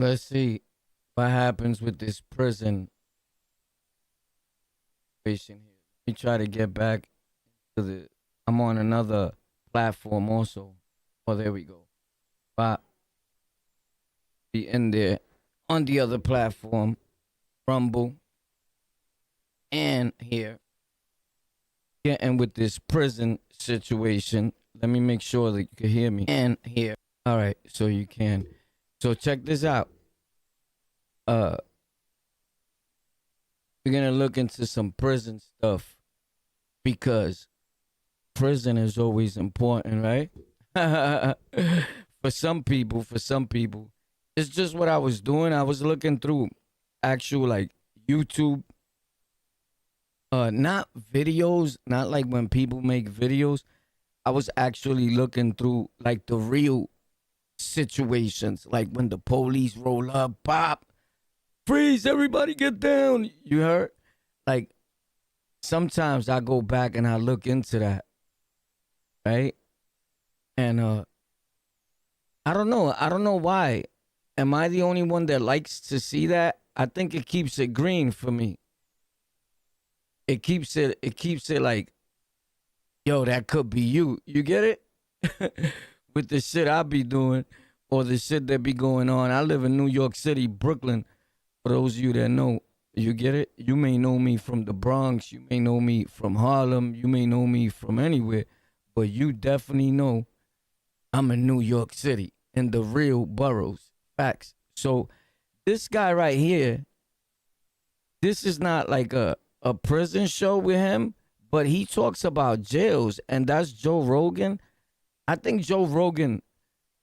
Let's see what happens with this prison situation here. Let me try to get back to the. I'm on another platform also. Oh, there we go. But be in there on the other platform, Rumble, and here. Getting with this prison situation. Let me make sure that you can hear me. And here. All right, so you can. So check this out. We're gonna look into some prison stuff because prison is always important, right? For some people, it's just what I was doing. I was looking through actual like YouTube, not videos, not like when people make videos. I was actually looking through like the real situations, like when the police roll up, pop, freeze, everybody get down. You heard? Like sometimes I go back and I look into that, right? And I don't know. I don't know why. Am I the only one that likes to see that? I think it keeps it green for me. It keeps it like, yo, that could be you. You get it? With the shit I be doing or the shit that be going on. I live in New York City, Brooklyn. For those of you that know, you get it? You may know me from the Bronx. You may know me from Harlem. You may know me from anywhere. But you definitely know I'm in New York City in the real boroughs. Facts. So this guy right here, this is not like a prison show with him, but he talks about jails, and that's Joe Rogan. I think Joe Rogan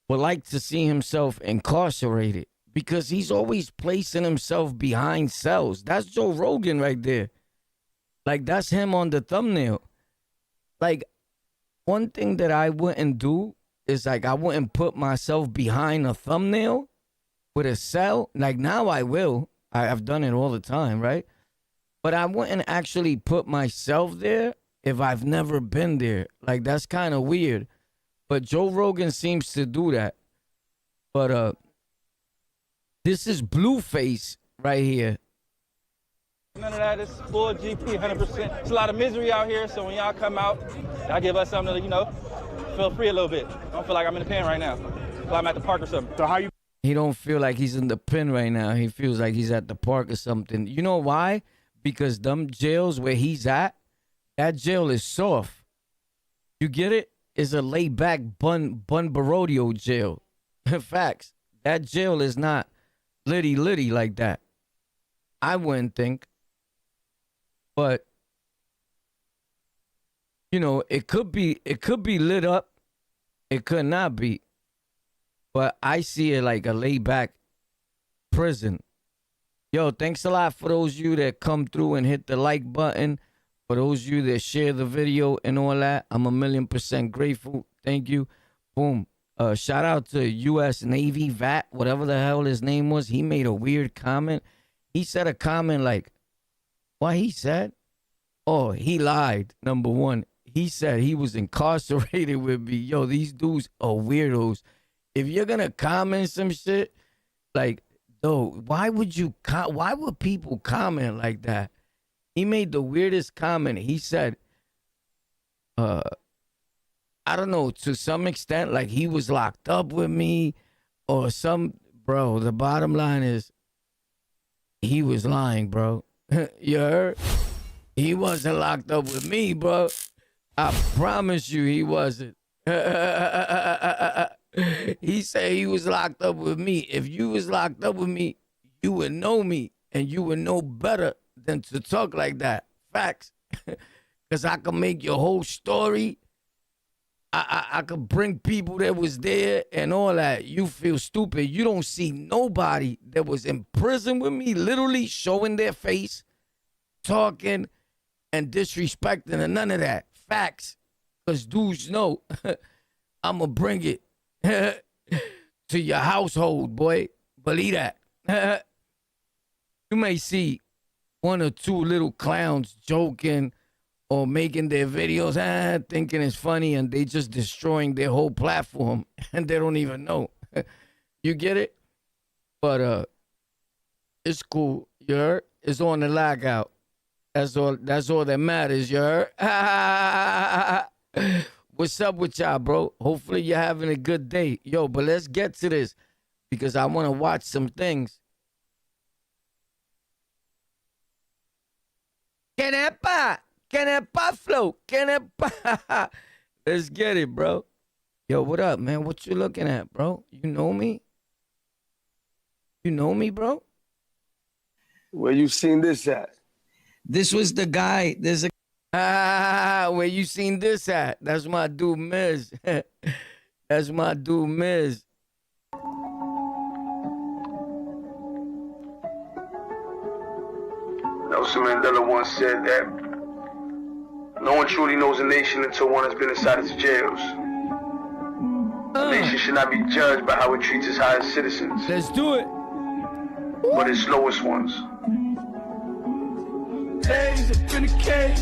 would like to see himself incarcerated because he's always placing himself behind cells. That's Joe Rogan right there. Like, that's him on the thumbnail. Like, one thing that I wouldn't do is, like, I wouldn't put myself behind a thumbnail with a cell. Like, now I will. I've done it all the time, right? But I wouldn't actually put myself there if I've never been there. Like, that's kind of weird. But Joe Rogan seems to do that. But this is Blueface right here. None of that is full GP, 100%. It's a lot of misery out here, so when y'all come out, y'all give us something to, feel free a little bit. I don't feel like I'm in the pen right now. I feel like I'm at the park or something. So how you? He don't feel like he's in the pen right now. He feels like he's at the park or something. You know why? Because them jails where he's at, that jail is soft. You get it? It's a laid-back Bun Barodio jail. Facts. That jail is not litty like that. I wouldn't think. But it could be lit up. It could not be. But I see it like a laid-back prison. Yo, thanks a lot for those of you that come through and hit the like button. For those of you that share the video and all that, I'm 1,000,000% grateful. Thank you. Boom. Shout out to U.S. Navy VAT, whatever the hell his name was. He made a weird comment. He said a comment like, what he said? Oh, he lied, number one. He said he was incarcerated with me. Yo, these dudes are weirdos. If you're going to comment some shit, like, though, why would people comment like that? He made the weirdest comment. He said, I don't know, to some extent, like he was locked up with me or bro, the bottom line is he was lying, bro. You heard? He wasn't locked up with me, bro. I promise you he wasn't. He said he was locked up with me. If you was locked up with me, you would know me and you would know better than to talk like that. Facts. Because I can make your whole story. I could bring people that was there and all that. You feel stupid. You don't see nobody that was in prison with me literally showing their face, talking, and disrespecting and none of that. Facts. Because dudes know I'm going to bring it to your household, boy. Believe that. You may see one or two little clowns joking or making their videos, thinking it's funny, and they just destroying their whole platform, and they don't even know. You get it? But it's cool. You heard? It's on the lockout. That's all that matters, you heard? What's up with y'all, bro? Hopefully you're having a good day. Yo, but let's get to this because I want to watch some things. Kenepa, flow, Kenepa. Let's get it, bro. Yo, what up, man? What you looking at, bro? You know me? You know me, bro? Where you seen this at? This was the guy. There's a where you seen this at? That's my dude, Miz. That's my dude, Miz. Nelson Mandela once said that no one truly knows a nation until one has been inside its jails. A nation should not be judged by how it treats its highest citizens, Let's do it. but its lowest ones. Days up in the cage,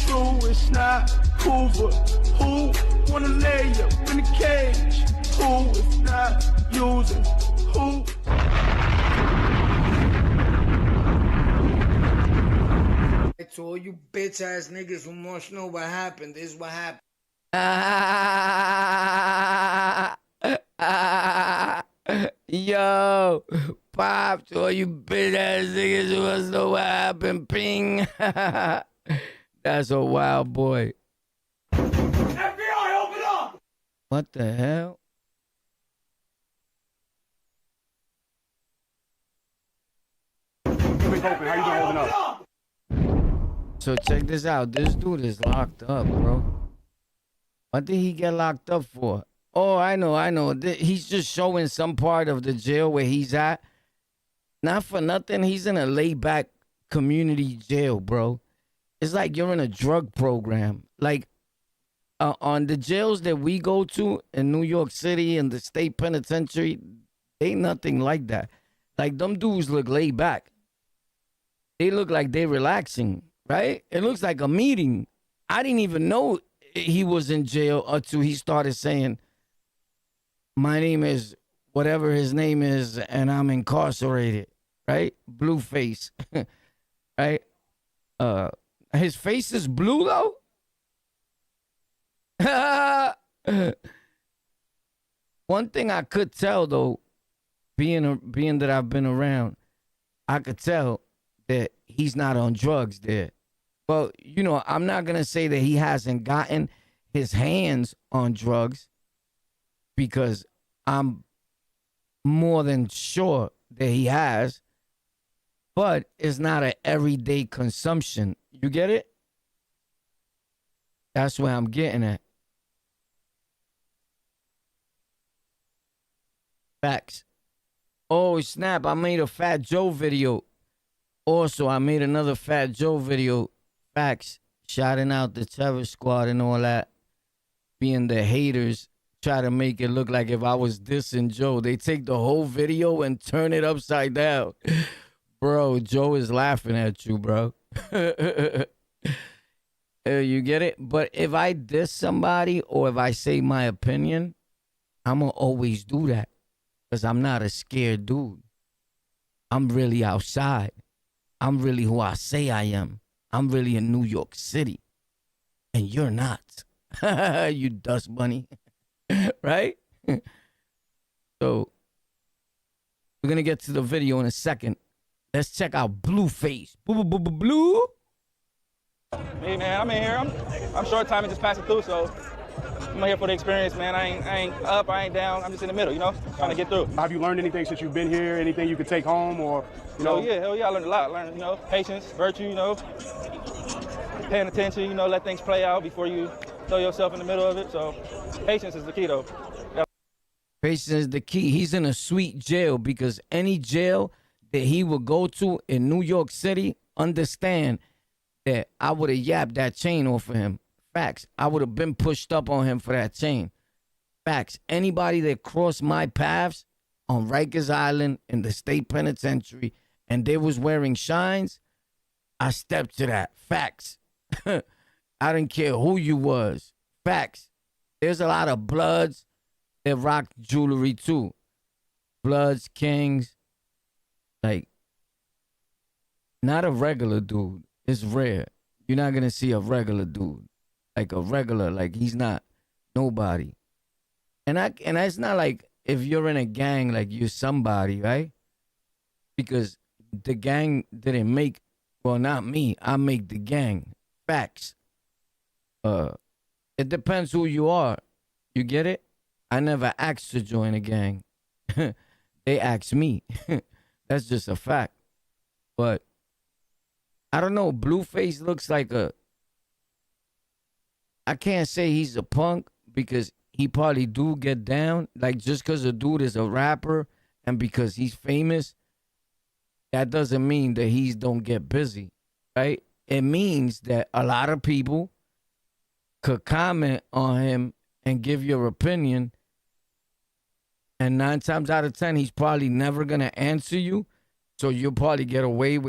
true, it's not Hoover. Who wanna lay up in the cage? Who is not using? Who? To all you bitch ass niggas who want to know what happened, this is what happened. Yo, Pop, to all you bitch ass niggas who want to know what happened, ping. That's a wild boy. FBI, open up! What the hell? Open. How you doing holding up? So check this out. This dude is locked up, bro. What did he get locked up for? Oh, I know. He's just showing some part of the jail where he's at. Not for nothing, he's in a laid-back community jail, bro. It's like you're in a drug program. Like, on the jails that we go to in New York City and the state penitentiary, ain't nothing like that. Like, them dudes look laid back. They look like they're relaxing, right? It looks like a meeting. I didn't even know he was in jail until he started saying, my name is whatever his name is, and I'm incarcerated, right? Blue face, right? His face is blue, though? One thing I could tell, though, being that I've been around, I could tell that he's not on drugs there. Well, you know, I'm not going to say that he hasn't gotten his hands on drugs because I'm more than sure that he has, but it's not an everyday consumption. You get it? That's where I'm getting at. Facts. Oh, snap. I made a Fat Joe video. Also, I made another Fat Joe video. Facts. Shouting out the Terror Squad and all that. Being the haters. Try to make it look like if I was dissing Joe. They take the whole video and turn it upside down. Bro, Joe is laughing at you, bro. You get it? But if I diss somebody or if I say my opinion, I'm going to always do that. Because I'm not a scared dude. I'm really outside. I'm really who I say I am. I'm really in New York City. And you're not. You dust bunny. Right? So, we're going to get to the video in a second. Let's check out Blueface. Blue. Hey, man, I'm in here. I'm short time and just passing through, so I'm here for the experience, man. I ain't up, I ain't down. I'm just in the middle, you know, trying to get through. Have you learned anything since you've been here? Anything you could take home or, you know? Hell yeah, I learned a lot. I learned, you know, patience, virtue, you know, paying attention, you know, let things play out before you throw yourself in the middle of it. So patience is the key, though. Patience is the key. He's in a sweet jail because any jail that he would go to in New York City, understand that I would have yapped that chain off of him. Facts. I would have been pushed up on him for that chain. Facts. Anybody that crossed my paths on Rikers Island in the state penitentiary and they was wearing shines, I stepped to that. Facts. I didn't care who you was. Facts. There's a lot of Bloods that rock jewelry too. Bloods, Kings, like, not a regular dude. It's rare. You're not gonna see a regular dude, like a regular, like he's not nobody. And it's not like if you're in a gang, like you're somebody, right? Because the gang didn't make, well, not me. I make the gang. Facts. It depends who you are. You get it? I never asked to join a gang. They asked me. That's just a fact. But I don't know. Blueface looks like I can't say he's a punk because he probably do get down. Like, just because a dude is a rapper and because he's famous, that doesn't mean that he don't get busy, right? It means that a lot of people could comment on him and give your opinion, and 9 times out of 10, he's probably never going to answer you, so you'll probably get away with